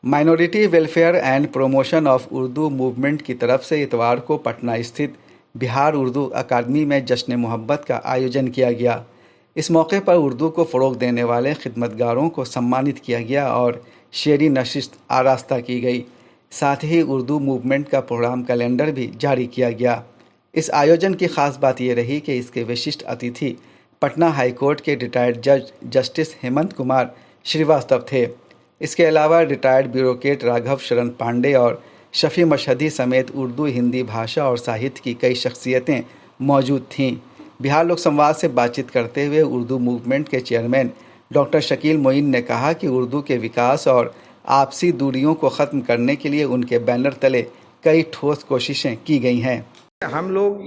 Minority welfare and promotion of Urdu movement की तरफ से इतवार को पटना स्थित बिहार उर्दू अकादमी में जश्न मोहब्बत का आयोजन किया गया। इस मौके पर उर्दू को फ़रोग़ देने वाले खिदमतगारों को सम्मानित किया गया और शेरी नशिस्त आरास्ता की गई। साथ ही उर्दू मूवमेंट का प्रोग्राम कैलेंडर भी जारी किया गया। इस आयोजन की ख़ास बात यह रही कि इसके विशिष्ट अतिथि पटना हाईकोर्ट के रिटायर्ड जज जस्टिस हेमंत कुमार श्रीवास्तव थे। इसके अलावा रिटायर्ड ब्यूरोक्रेट राघव शरण पांडे और शफ़ी मशहदी समेत उर्दू हिंदी भाषा और साहित्य की कई शख्सियतें मौजूद थीं। बिहार लोक संवाद से बातचीत करते हुए उर्दू मूवमेंट के चेयरमैन डॉक्टर शकील मोइन ने कहा कि उर्दू के विकास और आपसी दूरियों को ख़त्म करने के लिए उनके बैनर तले कई ठोस कोशिशें की गई हैं। हम लोग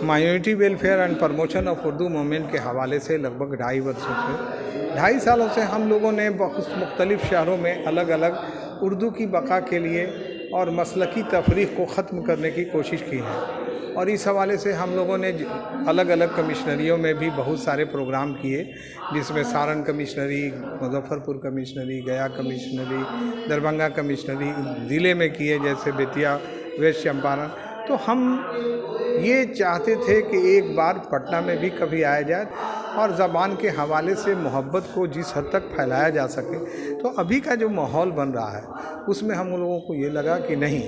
minority welfare and promotion of Urdu movement के हवाले से लगभग 2.5 वर्षों से 2.5 सालों से हम लोगों ने बहुत मुख्तलिफ़ शहरों में अलग अलग उर्दू की बका के लिए और मसलकी तफरीक़ को ख़त्म करने की कोशिश की है। और इस हवाले से हम लोगों ने अलग अलग कमिश्नरियों में भी बहुत सारे प्रोग्राम किए, जिसमें सारण कमिश्नरी, मुजफ्फरपुर कमिश्नरी, गया कमिश्नरी, दरभंगा कमिश्नरी ज़िले में किए, जैसे बेतिया, वेस्ट चंपारण। तो हम ये चाहते थे कि एक बार पटना में भी कभी आया जाए और ज़बान के हवाले से मोहब्बत को जिस हद तक फैलाया जा सके। तो अभी का जो माहौल बन रहा है उसमें हम लोगों को ये लगा कि नहीं,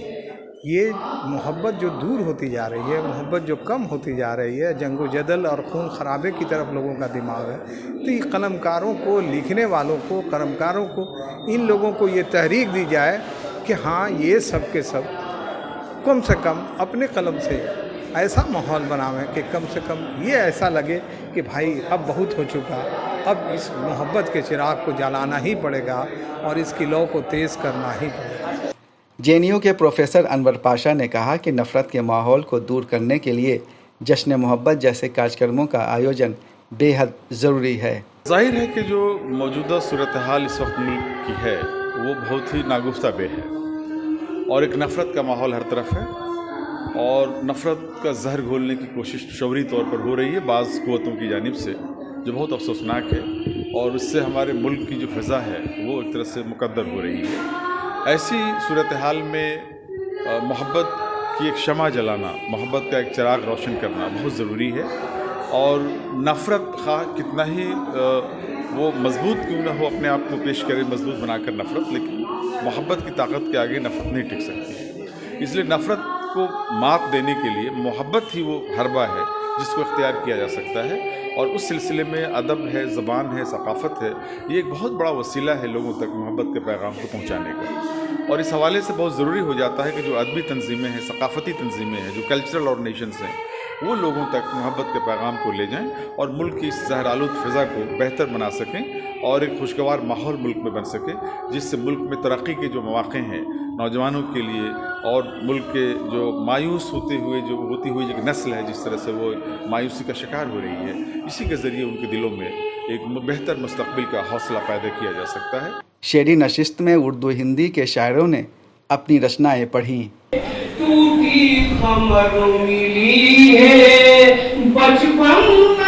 ये मोहब्बत जो दूर होती जा रही है, मोहब्बत जो कम होती जा रही है, जंगो जदल और खून खराबे की तरफ लोगों का दिमाग है। तो ये कलमकारों को, लिखने वालों को, कलमकारों को, इन लोगों को ये तहरीक दी जाए कि हाँ, ये सब के सब कम से कम अपने कलम से ऐसा माहौल बनावें कि कम से कम ये ऐसा लगे कि भाई अब बहुत हो चुका, अब इस मोहब्बत के चिराग को जलाना ही पड़ेगा और इसकी लौ को तेज़ करना ही पड़ेगा। जेएनयू के प्रोफेसर अनवर पाशा ने कहा कि नफ़रत के माहौल को दूर करने के लिए जश्न मोहब्बत जैसे कार्यक्रमों का आयोजन बेहद ज़रूरी है। जाहिर है कि जो मौजूदा सूरत हाल इस वक्त मुल्क की है वो बहुत ही नागुफ्ता बे है और एक नफ़रत का माहौल हर तरफ है और नफ़रत का जहर घोलने की कोशिश शौरी तौर पर हो रही है बाज़ क़ुव्वतों की जानिब से, जो बहुत अफसोसनाक है और इससे हमारे मुल्क की जो फ़िज़ा है वो एक तरह से मुकद्दर हो रही है। ऐसी सूरत हाल में मोहब्बत की एक शमा जलाना, मोहब्बत का एक चिराग रोशन करना बहुत ज़रूरी है और नफ़रत खा कितना ही वो मजबूत क्यों ना हो अपने आप को पेश करे मजबूत बनाकर नफ़रत, लेकिन मोहब्बत की ताकत के आगे नफ़रत नहीं टिक सकती है। इसलिए नफ़रत को मात देने के लिए मोहब्बत ही वो हरबा है जिसको इख्तियार किया जा सकता है और उस सिलसिले में अदब है, ज़बान है, सकाफ़त है, ये एक बहुत बड़ा वसीला है लोगों तक मोहब्बत के पैगाम को पहुँचाने का। और इस हवाले से बहुत ज़रूरी हो जाता है कि जो अदबी तंजीमें हैं, सकाफ़ती तंजीमें हैं, जो कल्चरल ऑर्गेनाइजेशंस हैं, वो लोगों तक मोहब्बत के पैगाम को ले जाएं और मुल्क की इस ज़हरालूद फ़िज़ा को बेहतर बना सकें और एक खुशगवार माहौल मुल्क में बन सके, जिससे मुल्क में तरक्की के जो मौक़े हैं नौजवानों के लिए और मुल्क के जो मायूस होती हुई जो नस्ल है, जिस तरह से वो मायूसी का शिकार हो रही है, इसी के ज़रिए उनके दिलों में एक बेहतर मुस्तक़बिल का हौसला पैदा किया जा सकता है। शेरी नशिस्त में उर्दू हिंदी के शायरों ने अपनी रचनाएं पढ़ीं। टूटी खबर मिली है बचपन